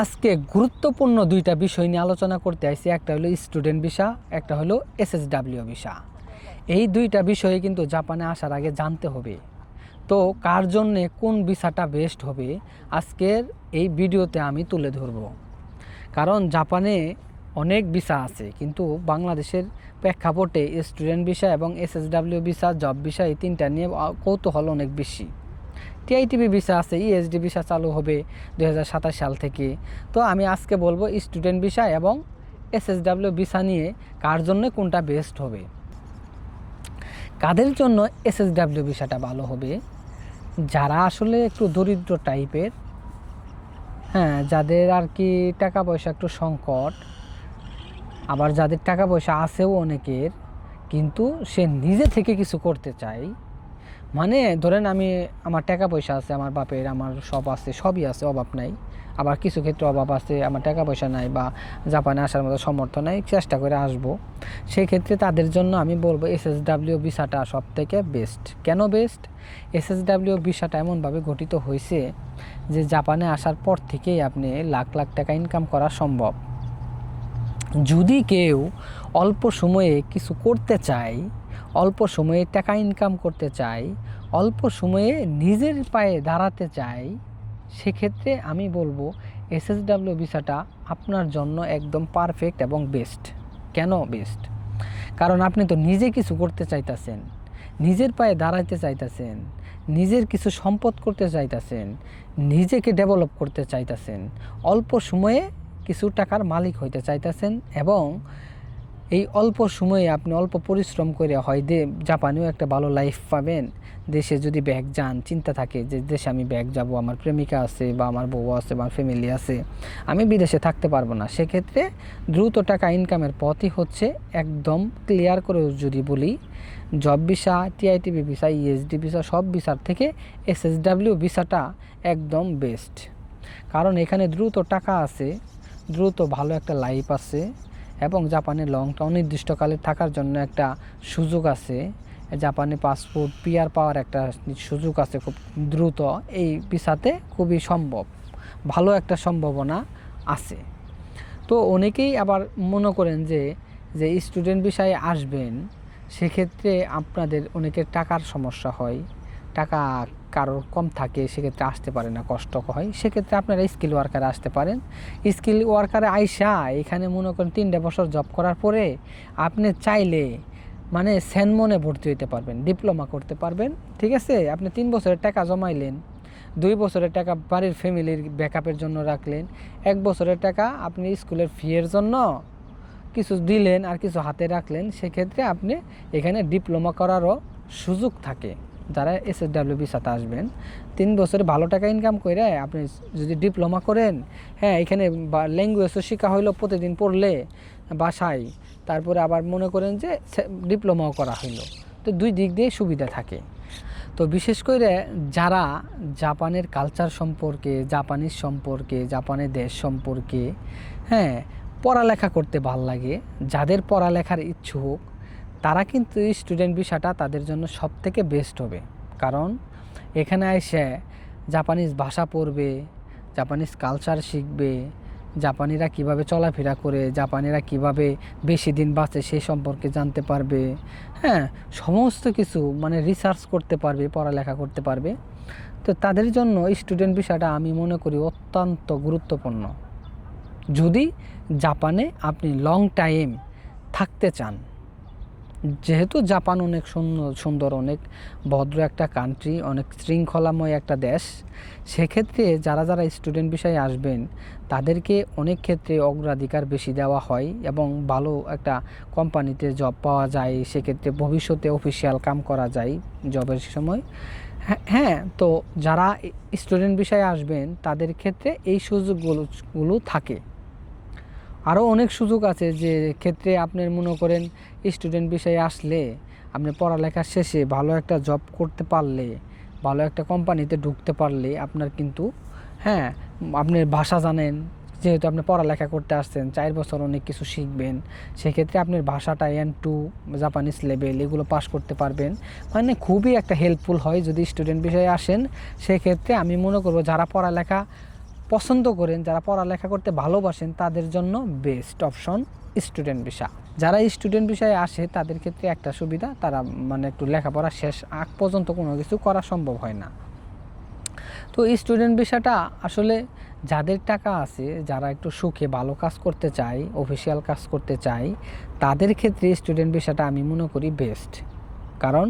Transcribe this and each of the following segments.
আজকে গুরুত্বপূর্ণ দুইটা বিষয় নিয়ে আলোচনা করতে আসছি। একটা হলো স্টুডেন্ট ভিসা, একটা হলো এসএসডাব্লিউ ভিসা। এই দুইটা বিষয়ে কিন্তু জাপানে আসার আগে জানতে হবে। তো কার জন্যে কোন ভিসাটা বেস্ট হবে আজকের এই ভিডিওতে আমি তুলে ধরব। কারণ জাপানে অনেক ভিসা আছে, কিন্তু বাংলাদেশের প্রেক্ষাপটে স্টুডেন্ট ভিসা এবং এসএসডাব্লিউ ভিসা, জব ভিসা, এই তিনটা নিয়ে কৌতূহল অনেক বেশি। টিআইটিবি ভিসা আছে, ইএসডি ভিসা চালু হবে 2027 সাল থেকে। তো আমি আজকে বলবো স্টুডেন্ট ভিসা এবং এসএসডাব্লিউ ভিসা নিয়ে কার জন্য কোনটা বেস্ট হবে। কাদের জন্য এসএসডাব্লিউ ভিসাটা ভালো হবে? যারা আসলে একটু দরিদ্র টাইপের, যাদের আর কি টাকা পয়সা একটু সংকট, আবার যাদের টাকা পয়সা আছেও অনেকের, কিন্তু সে নিজে থেকে কিছু করতে চায়। মানে ধরেন আমার টাকা পয়সা আছে, আমার বাপের, আমার সব আছে, সবই আছে, অভাব নাই। আবার কিছু ক্ষেত্রে অভাব আছে, আমার টাকা পয়সা নাই বা জাপানে আসার মতো সামর্থ্য নাই, চেষ্টা করে আসবো। সেই ক্ষেত্রে তাদের জন্য আমি বলবো এসএসডাব্লিউ ভিসাটা সব থেকে বেস্ট। কেন বেস্ট? এসএসডাব্লিউ ভিসাটা এমনভাবে গঠিত হয়েছে যে জাপানে আসার পর থেকেই আপনি লাখ লাখ টাকা ইনকাম করা সম্ভব। যদি কেউ অল্প সময়ে কিছু করতে চায়, অল্প সময়ে টাকা ইনকাম করতে চায়, অল্প সময়ে নিজের পায়ে দাঁড়াতে চায়, সেক্ষেত্রে আমি বলবো এসএসডাব্লিউ ভিসাটা আপনার জন্য একদম পারফেক্ট এবং বেস্ট। কেন বেস্ট? কারণ আপনি তো নিজে কিছু করতে চাইতেছেন, নিজের পায়ে দাঁড়াতে চাইতেছেন, নিজের কিছু সম্পদ করতে চাইতেছেন, নিজেকে ডেভেলপ করতে চাইতেছেন, অল্প সময়ে কিছু টাকার মালিক হইতে চাইতেছেন, এবং এই অল্প সময়ে আপনি অল্প পরিশ্রম করে হয় জাপানেও একটা ভালো লাইফ পাবেন। দেশে যদি ব্যাক যান, চিন্তা থাকে যে দেশে আমি ব্যাক যাব, আমার প্রেমিকা আছে বা আমার বউ আছে বা ফ্যামিলি আছে, আমি বিদেশে থাকতে পারবো না। সেক্ষেত্রে দ্রুত টাকা ইনকামের পথই হচ্ছে, একদম ক্লিয়ার করে যদি বলি, job visa, TITB visa, ESD visa, সব ভিসার থেকে এসএসডাব্লিউ ভিসাটা একদম বেস্ট। কারণ এখানে দ্রুত টাকা আছে, দ্রুত ভালো একটা লাইফ আছে, এবং জাপানে অনির্দিষ্টকালে থাকার জন্য একটা সুযোগ আছে। জাপানে পাসপোর্ট পিআর পাওয়ার একটা সুযোগ আছে খুব দ্রুত। এই ভিসাতে খুবই সম্ভব, ভালো একটা সম্ভাবনা আছে। তো অনেকেই আবার মনে করেন যে স্টুডেন্ট ভিসায় আসবেন, সেক্ষেত্রে আপনাদের অনেকের টাকার সমস্যা হয়, টাকা কারোর কম থাকে, সেক্ষেত্রে আসতে পারে না, কষ্ট হয়। সেক্ষেত্রে আপনারা স্কিল ওয়ার্কারে আসতে পারেন। স্কিল ওয়ার্কারে আইসা এখানে মনে করেন 3 বছর জব করার পরে আপনি চাইলে মানে সেনমনে ভর্তি হইতে পারবেন, ডিপ্লোমা করতে পারবেন। ঠিক আছে, আপনি 3 বছরের টাকা জমাইলেন, 2 বছরের টাকা বাড়ির ফ্যামিলির ব্যাকআপের জন্য রাখলেন, 1 বছরের টাকা আপনি স্কুলের ফিয়ের জন্য কিছু দিলেন আর কিছু হাতে রাখলেন। সেক্ষেত্রে আপনি এখানে ডিপ্লোমা করারও সুযোগ থাকে। যারা এসএসডাব্লিউ ভিসাতে আসবেন, 3 বছরে ভালো টাকা ইনকাম করে আপনি যদি ডিপ্লোমা করেন, এখানে ল্যাঙ্গুয়েজও শেখা হইলো প্রতিদিন পড়লে বাসায়, তারপরে আবার মনে করেন যে ডিপ্লোমাও করা হইলো, তো 2 দিক দিয়ে সুবিধা থাকে। তো বিশেষ করে যারা জাপানের কালচার সম্পর্কে, জাপানিজ সম্পর্কে, জাপানের দেশ সম্পর্কে পড়ালেখা করতে ভাল লাগে, যাদের পড়ালেখার ইচ্ছুক, তারা কিন্তু স্টুডেন্ট ভিসাটা তাদের জন্য সব থেকে বেস্ট হবে। কারণ এখানে এসে জাপানিজ ভাষা পড়বে, জাপানিজ কালচার শিখবে, জাপানিরা কিভাবে চলাফেরা করে, জাপানিরা কিভাবে বেশি দিন বাঁচে সে সম্পর্কে জানতে পারবে। সমস্ত কিছু মানে রিসার্চ করতে পারবে, পড়ালেখা করতে পারবে। তো তাদের জন্য স্টুডেন্ট ভিসাটা আমি মনে করি অত্যন্ত গুরুত্বপূর্ণ, যদি জাপানে আপনি লং টাইম থাকতে চান। যেহেতু জাপান অনেক সুন্দর, অনেক ভদ্র একটা কান্ট্রি, অনেক শৃঙ্খলাময় একটা দেশ, সেক্ষেত্রে যারা স্টুডেন্ট ভিসায় আসবেন তাদেরকে অনেক ক্ষেত্রে অগ্রাধিকার বেশি দেওয়া হয় এবং ভালো একটা কোম্পানিতে জব পাওয়া যায়। সেক্ষেত্রে ভবিষ্যতে অফিসিয়াল কাম করা যায় জবের সময়। তো যারা স্টুডেন্ট ভিসায় আসবেন তাদের ক্ষেত্রে এই সুযোগগুলো থাকে। আরও অনেক সুযোগ আছে, যে ক্ষেত্রে আপনার মনে করেন স্টুডেন্ট বিষয়ে আসলে আপনি পড়ালেখা শেষে ভালো একটা জব করতে পারলে, ভালো একটা কোম্পানিতে ঢুকতে পারলে আপনার কিন্তু আপনি ভাষা জানেন, যেহেতু আপনি পড়ালেখা করতে আসছেন, 4 বছর অনেক কিছু শিখবেন, সেক্ষেত্রে আপনার ভাষাটা N2 জাপানিজ লেভেল এগুলো পাস করতে পারবেন। মানে খুবই একটা হেল্পফুল হয় যদি স্টুডেন্ট বিষয়ে আসেন। সেক্ষেত্রে আমি মনে করব যারা পড়ালেখা পছন্দ করেন, যারা পড়ালেখা করতে ভালোবাসেন, তাদের জন্য বেস্ট অপশন স্টুডেন্ট ভিসা। যারা স্টুডেন্ট ভিসায় আসে তাদের ক্ষেত্রে একটা সুবিধা, তারা মানে একটু লেখাপড়া শেষ আগ পর্যন্ত কোনো কিছু করা সম্ভব হয় না। তো স্টুডেন্ট ভিসাটা আসলে যাদের টাকা আছে, যারা একটু সুখে ভালো কাজ করতে চায়, অফিসিয়াল কাজ করতে চায়, তাদের ক্ষেত্রে স্টুডেন্ট ভিসাটা আমি মনে করি বেস্ট। কারণ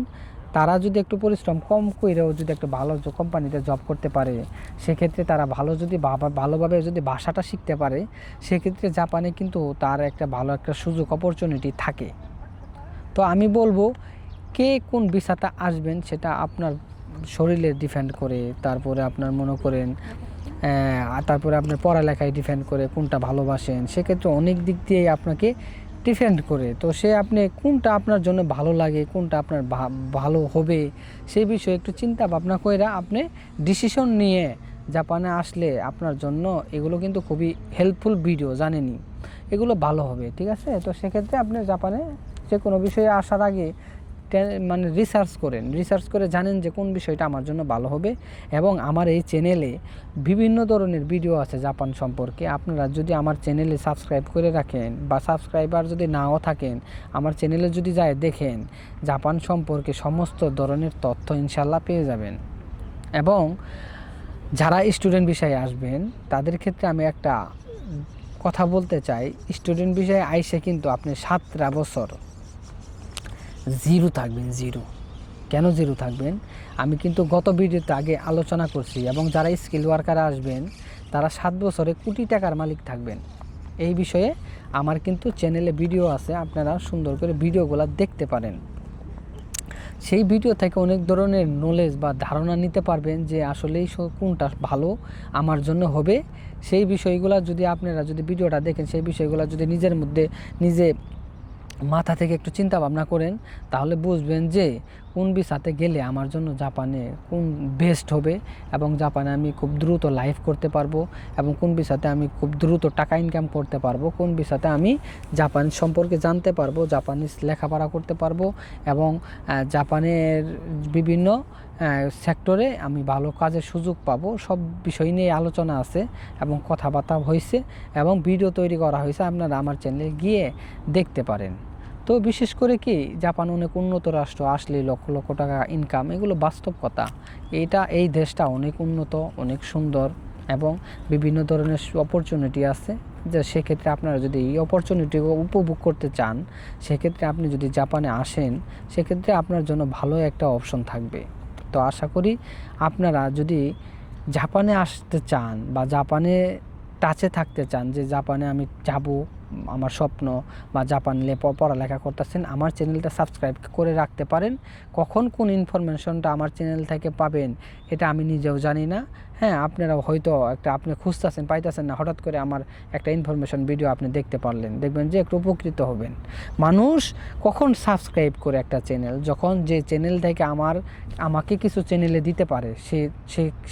তারা যদি একটু পরিশ্রম কম করেও যদি একটা ভালো কোম্পানিতে জব করতে পারে, সেক্ষেত্রে তারা ভালোভাবে যদি ভাষাটা শিখতে পারে, সেক্ষেত্রে জাপানে কিন্তু তার একটা ভালো একটা সুযোগ অপরচুনিটি থাকে। তো আমি বলবো কে কোন ভিসাতে আসবেন সেটা আপনার শরীরে ডিপেন্ড করে, তারপরে আপনার মনে করেন তারপরে আপনার পড়ালেখায় ডিপেন্ড করে, কোনটা ভালোবাসেন, সেক্ষেত্রে অনেক দিক দিয়েই আপনাকে ডিপেন্ড করে। তো আপনি কোনটা আপনার জন্য ভালো লাগে, কোনটা আপনার ভালো হবে, সেই বিষয়ে একটু চিন্তা ভাবনা করে আপনি ডিসিশন নিয়ে জাপানে আসলে আপনার জন্য এগুলো কিন্তু খুবই হেল্পফুল ভিডিও, জানেনই এগুলো ভালো হবে, ঠিক আছে। তো সেক্ষেত্রে আপনি জাপানে যে কোনো বিষয়ে আসার আগে মানে রিসার্চ করে জানেন যে কোন বিষয়টা আমার জন্য ভালো হবে। এবং আমার এই চ্যানেলে বিভিন্ন ধরনের ভিডিও আছে জাপান সম্পর্কে। আপনারা যদি আমার চ্যানেলে সাবস্ক্রাইব করে রাখেন, বা সাবস্ক্রাইবার যদি নাও থাকেন, আমার চ্যানেলে যদি যায় দেখেন, জাপান সম্পর্কে সমস্ত ধরনের তথ্য ইনশাল্লাহ পেয়ে যাবেন। এবং যারা স্টুডেন্ট বিষয়ে আসবেন তাদের ক্ষেত্রে আমি একটা কথা বলতে চাই, স্টুডেন্ট বিষয়ে আইসে কিন্তু আপনি 7টা বছর জিরো থাকবেন। কেন জিরো থাকবেন আমি কিন্তু গত ভিডিওতে আগে আলোচনা করছি। এবং যারা স্কিল ওয়ার্কার আসবেন তারা 7 বছরে কোটি টাকার মালিক থাকবেন। এই বিষয়ে আমার কিন্তু চ্যানেলে ভিডিও আছে, আপনারা সুন্দর করে ভিডিওগুলো দেখতে পারেন। সেই ভিডিও থেকে অনেক ধরনের নলেজ বা ধারণা নিতে পারবেন যে আসলেই কোনটা ভালো আমার জন্য হবে। সেই বিষয়গুলো যদি আপনারা যদি ভিডিওটা দেখেন, সেই বিষয়গুলো যদি নিজের মধ্যে নিজে মাথা থেকে একটু চিন্তা ভাবনা করেন, তাহলে বুঝবেন যে কোন ভিসাতে গেলে আমার জন্য জাপানে কোন বেস্ট হবে, এবং জাপানে আমি খুব দ্রুত লাইফ করতে পারবো, এবং কোন ভিসাতে আমি খুব দ্রুত টাকা ইনকাম করতে পারবো, কোন ভিসাতে আমি জাপান সম্পর্কে জানতে পারবো, জাপানিজ লেখাপড়া করতে পারবো, এবং জাপানের বিভিন্ন সেক্টরে আমি ভালো কাজের সুযোগ পাবো। সব বিষয় নিয়ে আলোচনা আছে এবং কথাবার্তা হয়েছে এবং ভিডিও তৈরি করা হয়েছে, আপনারা আমার চ্যানেলে গিয়ে দেখতে পারেন। তো বিশেষ করে কি, জাপান অনেক উন্নত রাষ্ট্র, আসলে লক্ষ লক্ষ টাকা ইনকাম, এগুলো বাস্তব কথা। এই দেশটা অনেক উন্নত, অনেক সুন্দর, এবং বিভিন্ন ধরনের অপরচুনিটি আছে। যে সেক্ষেত্রে আপনারা যদি এই অপরচুনিটি উপভোগ করতে চান, সেক্ষেত্রে আপনি যদি জাপানে আসেন, সেক্ষেত্রে আপনার জন্য ভালো একটা অপশন থাকবে। তো আশা করি আপনারা যদি জাপানে আসতে চান বা জাপানে টাচে থাকতে চান, যে জাপানে আমি যাব, আমার স্বপ্ন, বা জাপানে পড়ালেখা করতেছেন, আমার চ্যানেলটা সাবস্ক্রাইব করে রাখতে পারেন। কখন কোন ইনফরমেশনটা আমার চ্যানেল থেকে পাবেন এটা আমি নিজেও জানি না। হ্যাঁ, আপনারা হয়তো আপনি খুঁজতেছেন, পাইতেছেন না, হঠাৎ করে আমার একটা ইনফরমেশন ভিডিও আপনি দেখতে পারলেন, দেখবেন যে একটু উপকৃত হবেন। মানুষ কখন সাবস্ক্রাইব করে একটা চ্যানেল, যখন যে চ্যানেল থেকে আমাকে কিছু চ্যানেলে দিতে পারে,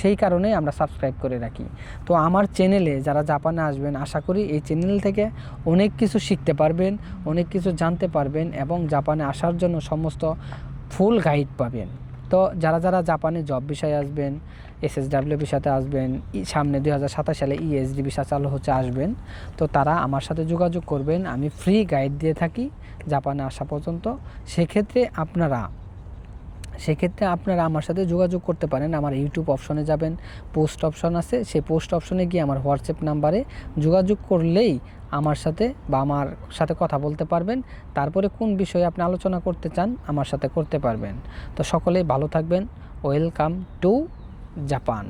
সেই কারণেই আমরা সাবস্ক্রাইব করে রাখি। তো আমার চ্যানেলে যারা জাপানে আসবেন, আশা করি এই চ্যানেল থেকে অনেক কিছু শিখতে পারবেন, অনেক কিছু জানতে পারবেন, এবং জাপানে আসার জন্য সমস্ত ফুল গাইড পাবেন। তো যারা জাপানে জব বিষয়ে আসবেন, SSW ভিসাতে আসবেন, সামনে 2027 সালে ESD ভিসা চালু হচ্ছে, আসবেন, তো তারা আমার সাথে যোগাযোগ করবেন। আমি ফ্রি গাইড দিয়ে থাকি জাপানে আসা পর্যন্ত। সেক্ষেত্রে আপনারা আমার সাথে যোগাযোগ করতে পারেন। আমার ইউটিউব অপশনে যাবেন, পোস্ট অপশন আছে, সেই পোস্ট অপশনে গিয়ে আমার হোয়াটসঅ্যাপ নাম্বারে যোগাযোগ করলেই আমার সাথে কথা বলতে পারবেন। তারপরে কোন বিষয়ে আপনি আলোচনা করতে চান আমার সাথে করতে পারবেন। তো সকলেই ভালো থাকবেন। Welcome to Japan.